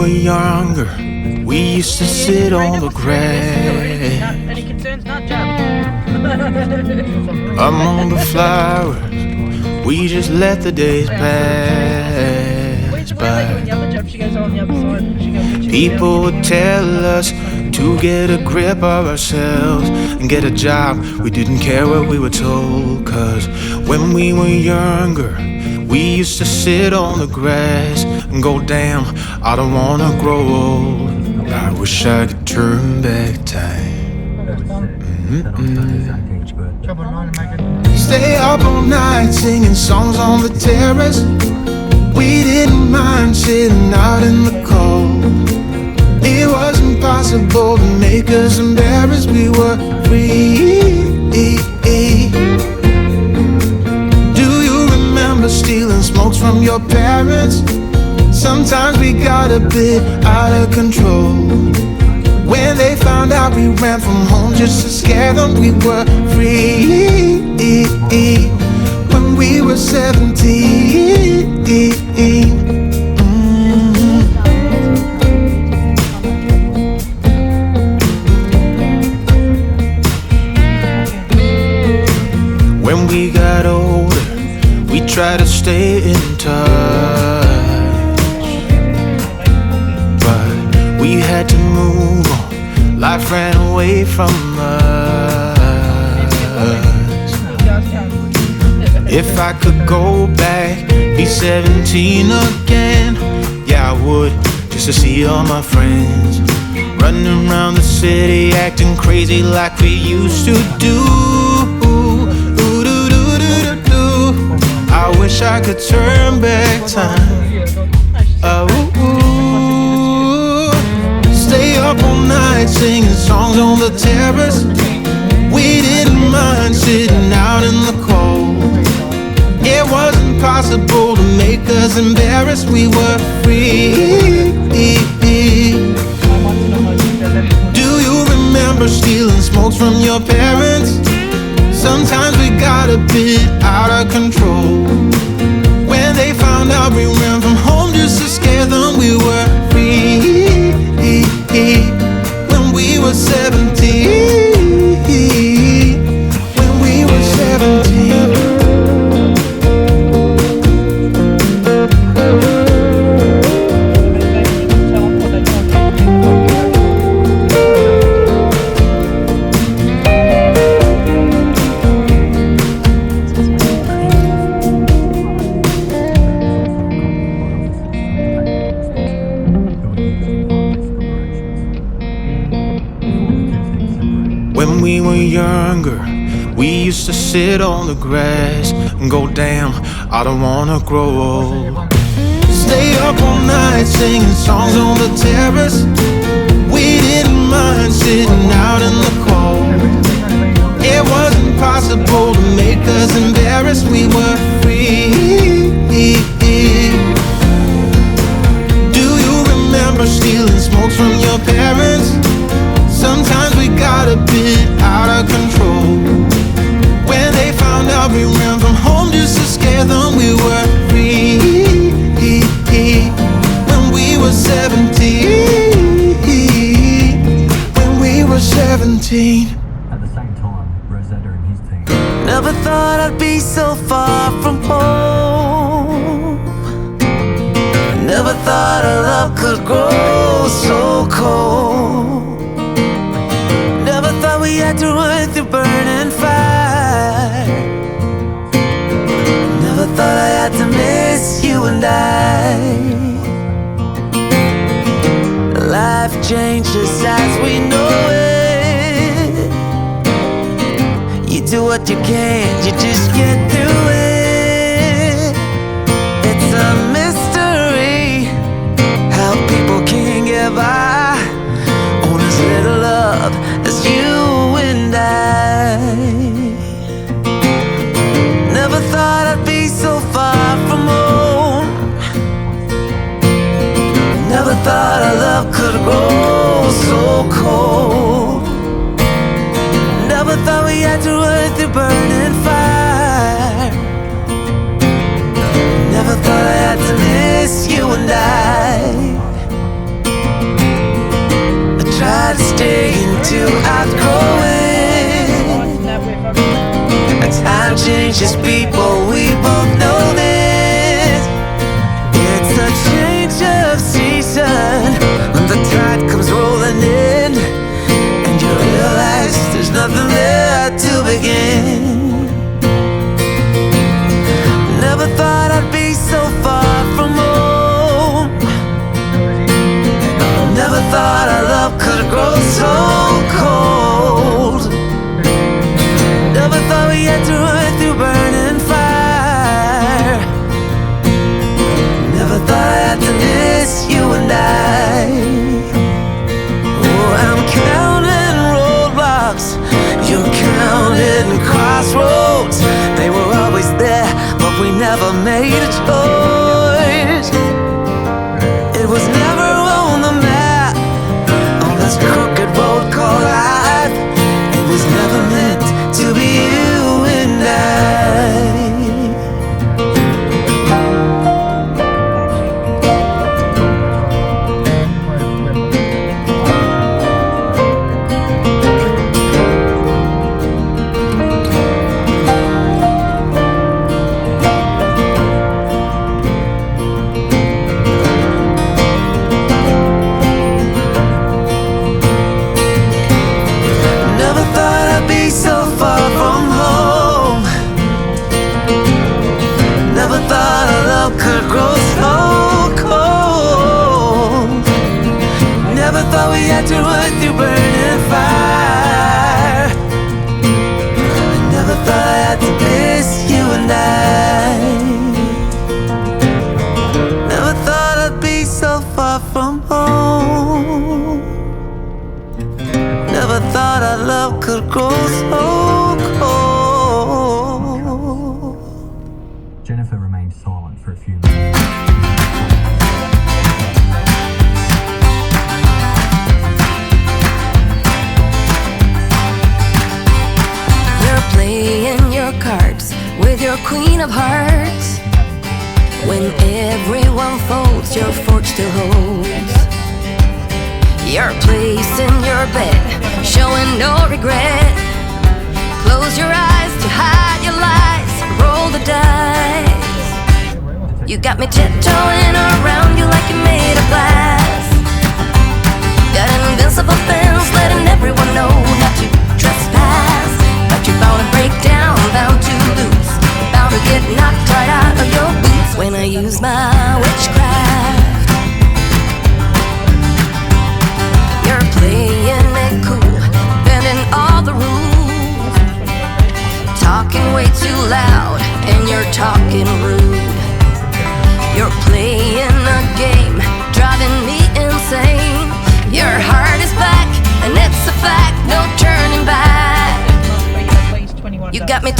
were younger, we used to sit on the grass among the flowers. We just let the days pass by. People would tell us to get a grip of ourselves and get a job. We didn't care what we were told, 'cause when we were younger, we used to sit on the grass and go, damn, I don't wanna grow old. I wish I could turn back time. Stay up all night singing songs on the terrace. We didn't mind sitting out in the cold. It wasn't possible to make us embarrassed. We were free. Do you remember stealing smokes from your parents? Sometimes we got a bit out of control. When they found out we ran from home just to scare them, we were free. When we were 17. When we got older, we tried to stay in touch, but we had to move on. Life ran away from us. If I could go back, be 17 again, yeah I would, just to see all my friends running around the city, acting crazy like we used to do. I wish I could turn back time. Stay up all night singing songs on the terrace. We didn't mind sitting out in the cold. It wasn't possible to make us embarrassed. We were free. Do you remember stealing smokes from your parents? Sometimes we got a bit out of control. When they found out we ran from home just to scare them, we were free. When we were 17. When we were 17. When we were younger, we used to sit on the grass and go, damn, I don't wanna grow old. Stay up all night singing songs on the terrace. We didn't mind sitting out in the cold. It wasn't possible to make us embarrassed. We were free. Do you remember stealing smokes from your parents? Sometimes we got a bit out of control. When they found out we ran from home just to scare them, we were free. When we were 17. When we were 17. At the same time, Rosetta and his team. Never thought I'd be so far from home. Never thought our love could grow so cold. Never thought we had to run through burning fire. Never thought I had to miss you and I. Life changes as we know it. You do what you can, you just get through it. It's a mystery how people can get by on as little love as you and I. Never thought I'd be so far from home. Never thought our love could grow so cold. Never thought we had to run through burning fire. Never thought I had to miss you and I. to outgrow it. Time changes people, we both know this. It's a change of season when the tide comes rolling in, and you realize there's nothing there to begin. Never thought I'd be so far from home. Never thought our love could grow so cold. Never thought we had to run through burning fire. Never thought I had to miss you and I. Oh, I'm counting roadblocks, you're counting crossroads. They were always there, but we never made a choice. It was never on the map, on this crooked road called life. It was never meant to be you and I. Never thought I'd be so far from home. Never thought our love could grow so cold. Never thought we had to run through burning fire. Never thought I had to miss you and I. Never thought I'd be so far from home. Never thought our love could grow so cold. Jennifer remained silent for a few minutes. You're playing your cards with your queen of hearts. When everyone folds, your fork still holds. Your place in your bed, showing no regret. Close your eyes to hide your lies, roll the dice. You got me tiptoeing around you like you're made of glass. Got an invincible fence, letting everyone know not to trespass. But you're bound to break down, bound to lose, bound to get knocked right out of your boots when I use my witchcraft. You're playing it cool, bending all the rules, talking way too loud, and you're talking rude. You're playing a game, driving me insane. Your heart is back, and it's a fact, no turning back. You got me